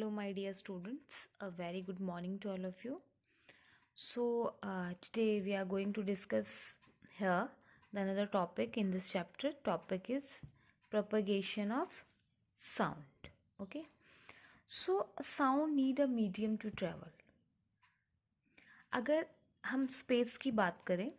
Hello, my dear students. A very good morning to all of you. Today we are going to discuss here another topic in this chapter. Topic is propagation of sound. Okay. A sound need a medium to travel. अगर हम space की बात करें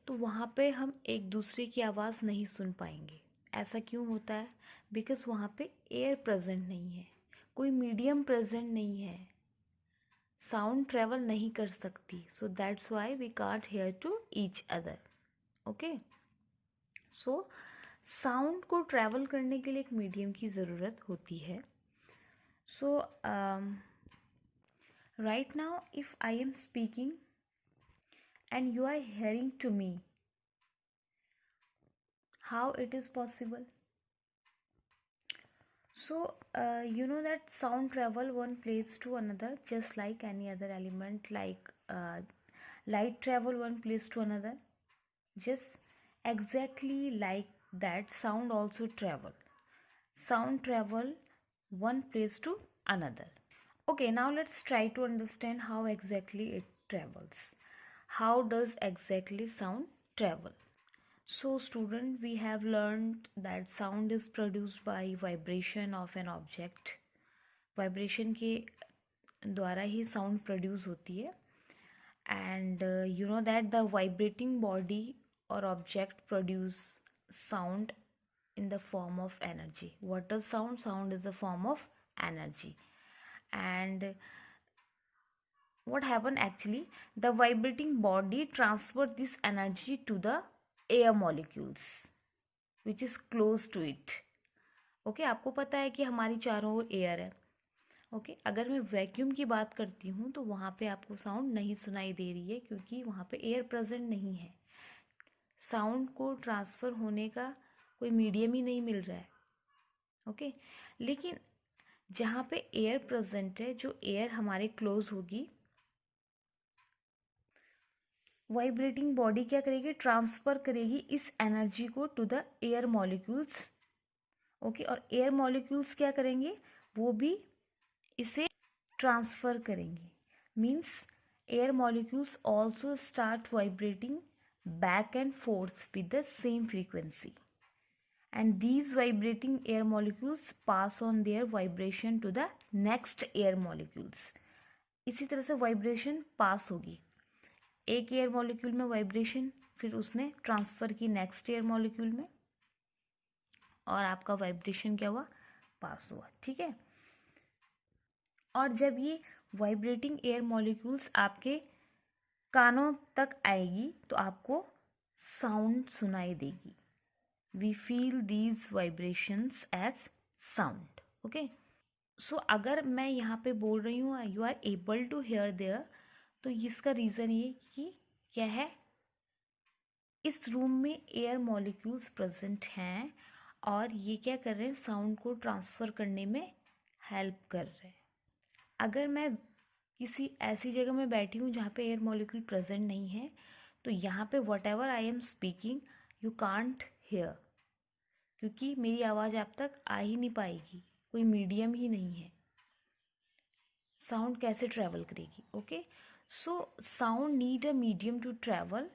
तो वहाँ पे हम एक दूसरे की आवाज़ नहीं सुन पाएंगे. ऐसा क्यों होता है? बिकॉज वहाँ पे एयर प्रेजेंट नहीं है, कोई मीडियम प्रेजेंट नहीं है, साउंड ट्रेवल नहीं कर सकती. So that's why we can't hear to each other. Okay. So sound को ट्रैवल करने के लिए एक मीडियम की ज़रूरत होती है. So right now if I am speaking and you are hearing to me, how it is possible? You know that sound travel one place to another just like any other element, like light travel one place to another, just exactly like that sound also travel one place to another. Okay, now let's try to understand how exactly it travels. How does exactly sound travel? So student, we have learned that sound is produced by vibration of an object. Vibration के द्वारा ही sound produce होती है. And you know that the vibrating body or object produce sound in the form of energy. What is sound? Sound is a form of energy. And what happened actually, the vibrating body transfer this energy to the air molecules which is close to it. Okay, आपको पता है कि हमारी चारों ओर air है. Okay, अगर मैं vacuum की बात करती हूँ तो वहाँ पे आपको साउंड नहीं सुनाई दे रही है क्योंकि वहाँ पे एयर प्रेजेंट नहीं है. साउंड को ट्रांसफ़र होने का कोई मीडियम ही नहीं मिल रहा है. ओके, लेकिन जहाँ पे एयर प्रेजेंट है, जो एयर हमारे क्लोज होगी, वाइब्रेटिंग बॉडी क्या करेगी? ट्रांसफ़र करेगी इस एनर्जी को to the air molecules. Okay, और एयर मॉलिक्यूल्स क्या करेंगे? वो भी इसे ट्रांसफ़र करेंगे. Means air molecules also start vibrating back and forth with the same frequency, and these vibrating air molecules pass on their vibration to the next air molecules. इसी तरह से वाइब्रेशन पास होगी. एक एयर मॉलिक्यूल में vibration, फिर उसने transfer की next air molecule में, और आपका वाइब्रेशन क्या हुआ? पास हुआ. ठीक है. और जब ये वाइब्रेटिंग एयर मॉलिक्यूल्स आपके कानों तक आएगी तो आपको साउंड सुनाई देगी. We feel these vibrations as sound. Okay. So अगर मैं यहाँ पे बोल रही हूँ you are able to hear there, तो इसका रीज़न ये कि क्या है, इस रूम में एयर मॉलिक्यूल्स प्रेजेंट हैं और ये क्या कर रहे हैं? साउंड को ट्रांसफ़र करने में हेल्प कर रहे हैं. अगर मैं किसी ऐसी जगह में बैठी हूँ जहाँ पे एयर मॉलिक्यूल प्रेजेंट नहीं है, तो यहाँ पे what ever I am speaking you can't hear, क्योंकि मेरी आवाज़ आप तक आ ही नहीं पाएगी, कोई मीडियम ही नहीं है. साउंड कैसे ट्रैवल करेगी? Okay. So sound need a medium to travel,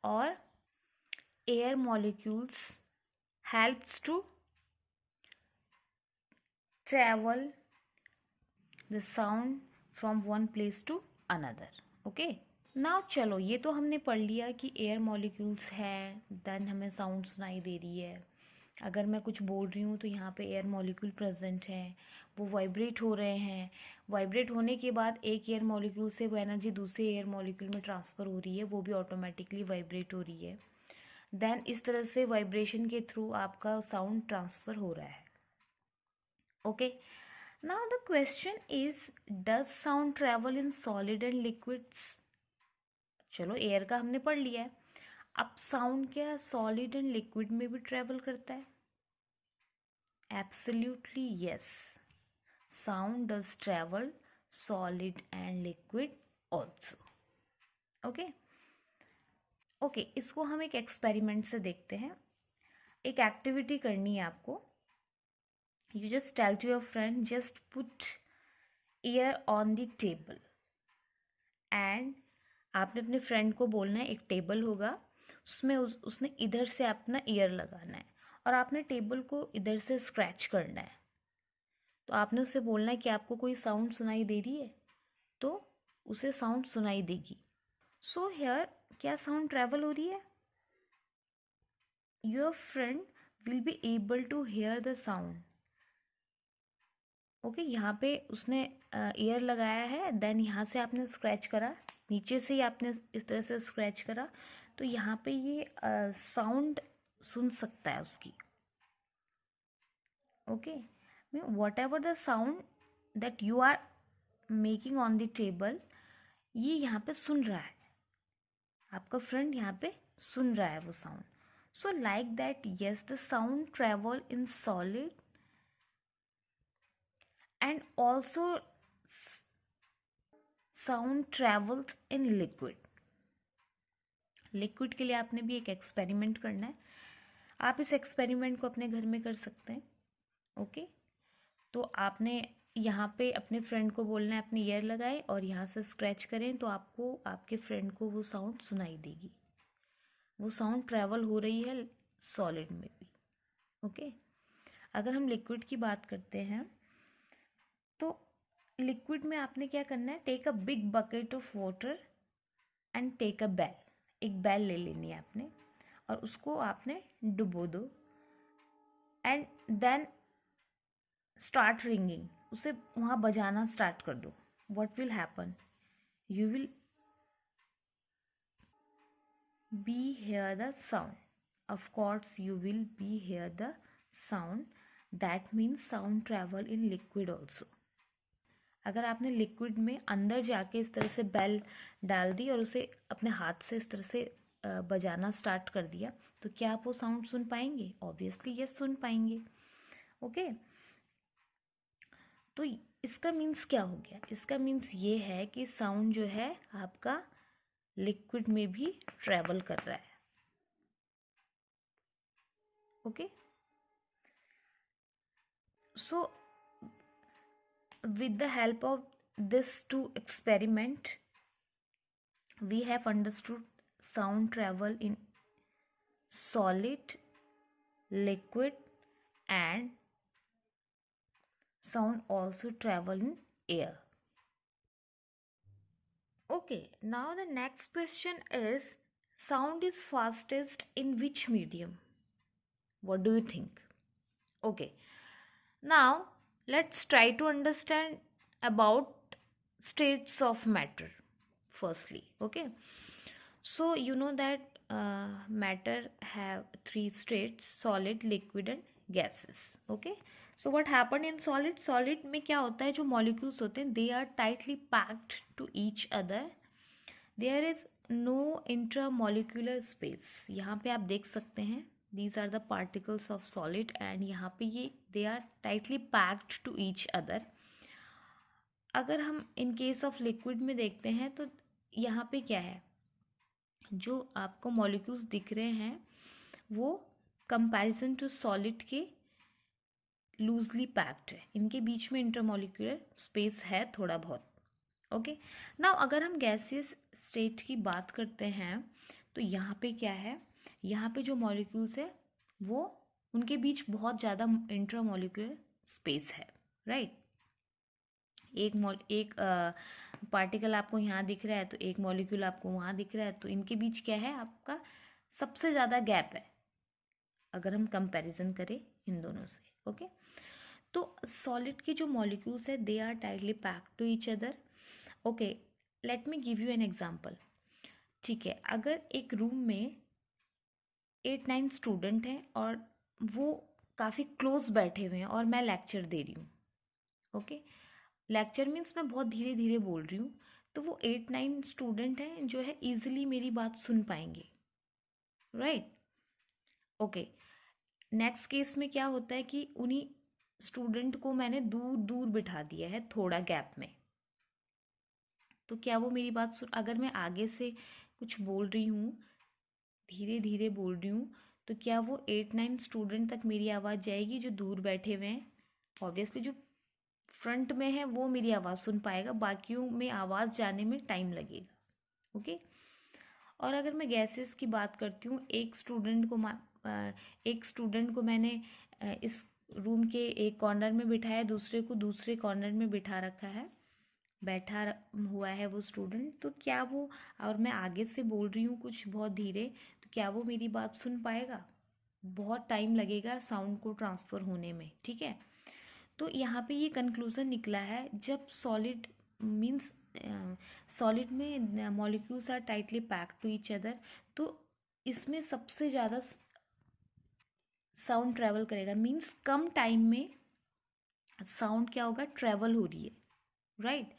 और air molecules helps to travel the sound from one place to another. Okay. Now चलो, ये तो हमने पढ़ लिया कि एयर मॉलिक्यूल्स हैं, देन हमें साउंड सुनाई दे रही है. अगर मैं कुछ बोल रही हूँ तो यहाँ पे एयर मॉलिक्यूल प्रेजेंट हैं, वो वाइब्रेट हो रहे हैं. वाइब्रेट होने के बाद एक एयर मॉलिक्यूल से वो एनर्जी दूसरे एयर मॉलिक्यूल में ट्रांसफ़र हो रही है, वो भी ऑटोमेटिकली वाइब्रेट हो रही है. देन इस तरह से वाइब्रेशन के थ्रू आपका साउंड ट्रांसफ़र हो रहा है. Okay. Now the question is, does sound travel in solid and liquids? चलो, एयर का हमने पढ़ लिया है. अब साउंड क्या सॉलिड एंड लिक्विड में भी ट्रेवल करता है? Absolutely yes. Sound does travel solid and liquid also. Okay. Okay, इसको हम एक एक्सपेरिमेंट से देखते हैं. एक एक्टिविटी करनी है आपको. You just tell to your friend, just put year on the table and आपने अपने फ्रेंड को बोलना है एक टेबल होगा, उसमें उसने इधर से अपना ईयर लगाना है और आपने टेबल को इधर से स्क्रैच करना है। तो आपने उससे बोलना है कि आपको कोई साउंड सुनाई दे रही है, तो उसे साउंड सुनाई देगी। सो हियर क्या साउंड ट्रैवल हो रही है? Your friend will be able to hear the sound. Okay, यहाँ पे उसने ईयर लगाया है, देन यहाँ से आपने स्क्रैच करा, नीचे से ही आपने इस तरह से स्क्रैच करा, तो यहाँ पे ये साउंड सुन सकता है उसकी। Okay, whatever the sound that you are making on the table, ये यहाँ पे सुन रहा है, आपका फ्रेंड यहाँ पे सुन रहा है वो sound. So like that yes the sound travel in solid and also sound travels in liquid. Liquid के लिए आपने भी एक एक्सपेरिमेंट करना है, आप इस एक्सपेरिमेंट को अपने घर में कर सकते हैं। ओके, तो आपने यहाँ पे अपने फ्रेंड को बोलना है अपनी ईयर लगाए और यहाँ से स्क्रैच करें, तो आपको आपके फ्रेंड को वो साउंड सुनाई देगी। वो साउंड ट्रैवल हो रही है सॉलिड में भी। ओके, अगर हम लिक्विड की बात करते हैं तो लिक्विड में आपने क्या करना है, take a big bucket of water and take a bell. एक बेल ले लेनी है आपने और उसको आपने डुबो दो एंड देन स्टार्ट रिंगिंग, उसे वहाँ बजाना स्टार्ट कर दो। What will happen, you will be here the sound, of course you will be here the sound, that means sound travel in liquid also. अगर आपने लिक्विड में अंदर जाके इस तरह से बेल डाल दी और उसे अपने हाथ से इस तरह से बजाना स्टार्ट कर दिया, तो क्या आप वो साउंड सुन पाएंगे? ऑब्वियसली यस, सुन पाएंगे। ओके, तो इसका मीन्स क्या हो गया? इसका मीन्स ये है कि साउंड जो है आपका लिक्विड में भी ट्रेवल कर रहा है। Okay, so with the help of this two experiment, we have understood sound travel in solid, liquid and sound also travel in air. Okay, now the next question is, sound is fastest in which medium? What do you think? Okay, now let's try to understand about states of matter firstly. Okay, so you know that matter have three states: solid, liquid and gases. Okay, so what happened in solid में क्या होता है, जो molecules होते हैं they are tightly packed to each other, there is no intramolecular space. यहाँ पे आप देख सकते हैं these are the particles of solid and यहाँ पे ये they are tightly packed to each other. अगर हम in case of liquid में देखते हैं तो यहाँ पे क्या है, जो आपको मॉलिक्यूल्स दिख रहे हैं वो कंपैरिजन टू सॉलिड के लूजली पैक्ड है, इनके बीच में इंटरमॉलिक्यूलर स्पेस है थोड़ा बहुत। ओके, नाउ अगर हम गैसियस स्टेट की बात करते हैं तो यहाँ पे क्या है, यहाँ पे जो मॉलिक्यूल्स है वो उनके बीच बहुत ज़्यादा इंटरमॉलिक्यूलर स्पेस है, राइट। एक पार्टिकल आपको यहाँ दिख रहा है तो एक मॉलिक्यूल आपको वहाँ दिख रहा है, तो इनके बीच क्या है, आपका सबसे ज़्यादा गैप है अगर हम कंपैरिजन करें इन दोनों से। ओके, तो सॉलिड के जो मॉलिक्यूल्स है they are tightly packed to each other. Okay, let me give you an example. ठीक है, अगर एक रूम में 8-9 स्टूडेंट हैं और वो काफ़ी क्लोज बैठे हुए हैं और मैं लेक्चर दे रही हूँ। ओके, लेक्चर मीन्स मैं बहुत धीरे धीरे बोल रही हूँ, तो वो 8-9 स्टूडेंट हैं जो है ईजिली मेरी बात सुन पाएंगे, राइट। ओके, नेक्स्ट केस में क्या होता है कि उन्हीं स्टूडेंट को मैंने दूर दूर बिठा दिया है थोड़ा गैप में, तो क्या वो मेरी बात सुन, अगर मैं आगे से कुछ बोल रही हूँ, धीरे धीरे बोल रही हूँ, तो क्या वो 8-9 स्टूडेंट तक मेरी आवाज़ जाएगी जो दूर बैठे हुए हैं? ऑब्वियसली जो फ्रंट में है वो मेरी आवाज़ सुन पाएगा, बाकियों में आवाज़ जाने में टाइम लगेगा। ओके। और अगर मैं गैसेस की बात करती हूँ, एक स्टूडेंट को मैंने इस रूम के एक कॉर्नर में बिठाया, दूसरे को दूसरे कॉर्नर में बिठा रखा है, हुआ है वो स्टूडेंट। तो क्या वो, और मैं आगे से बोल रही हूँ कुछ बहुत धीरे, तो क्या वो मेरी बात सुन पाएगा? बहुत टाइम लगेगा साउंड को ट्रांसफ़र होने में। ठीक है। तो यहाँ पे ये कंक्लूज़न निकला है, जब सॉलिड मीन्स सॉलिड में molecules are tightly packed to each other, तो इसमें सबसे ज़्यादा साउंड ट्रैवल करेगा, मीन्स कम टाइम में साउंड क्या होगा, ट्रैवल हो रही है, राइट।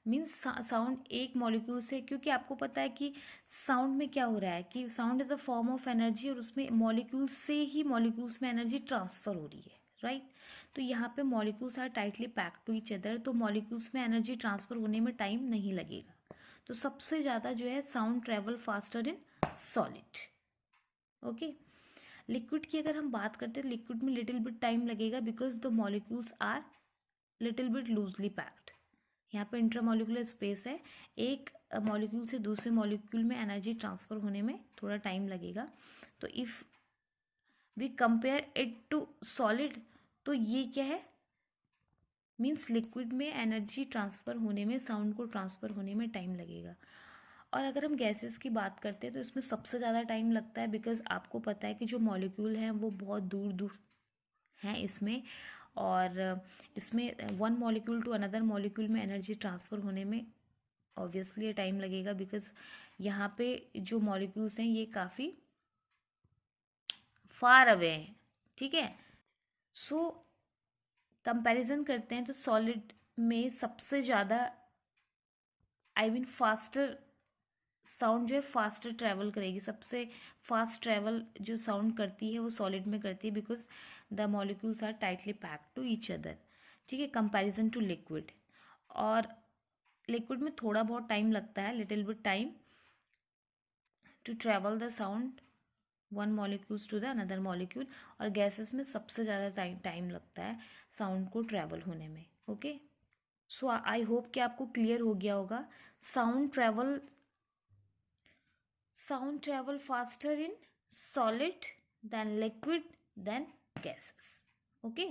मीन्स साउंड एक मॉलिक्यूल से, क्योंकि आपको पता है कि साउंड में क्या हो रहा है कि sound is a form of energy, और उसमें मॉलिक्यूल्स से ही मॉलिक्यूल्स में एनर्जी ट्रांसफ़र हो रही है, राइट। तो यहाँ पे molecules are tightly packed to each other, तो मॉलिक्यूल्स में एनर्जी ट्रांसफ़र होने में टाइम नहीं लगेगा। तो सबसे ज़्यादा जो है sound travel faster in solid. Okay. Liquid की अगर हम बात करते हैं, लिक्विड में लिटिल बिट टाइम लगेगा, because the molecules are little bit loosely packed. यहाँ पे इंट्रामोलिकुलर स्पेस है, एक मॉलिक्यूल से दूसरे मॉलिक्यूल में एनर्जी ट्रांसफ़र होने में थोड़ा टाइम लगेगा। तो if we compare it to solid, तो ये क्या है, मीन्स लिक्विड में एनर्जी ट्रांसफ़र होने में, साउंड को ट्रांसफ़र होने में टाइम लगेगा। और अगर हम गैसेस की बात करते हैं तो इसमें सबसे ज़्यादा टाइम लगता है, बिकॉज आपको पता है कि जो मॉलिक्यूल हैं वो बहुत दूर दूर हैं इसमें, और इसमें one molecule to another molecule में एनर्जी ट्रांसफ़र होने में ऑब्वियसली टाइम लगेगा, बिकॉज यहाँ पे जो मॉलिक्यूल्स हैं ये काफ़ी फार अवे हैं। ठीक है। सो कंपैरिजन करते हैं तो सॉलिड में सबसे ज़्यादा फास्टर साउंड जो है फास्टर ट्रैवल करेगी, सबसे फास्ट ट्रैवल जो साउंड करती है वो सॉलिड में करती है, because the molecules are tightly packed to each other. ठीक है, कंपैरिजन टू लिक्विड। और लिक्विड में थोड़ा बहुत टाइम लगता है, little bit time to travel the sound one molecules to the another molecule, और गैसेस में सबसे ज़्यादा टाइम लगता है साउंड को ट्रैवल होने में। ओके। सो आई होप कि आपको क्लियर हो गया होगा। Sound travel faster in solid than liquid than gases. Okay.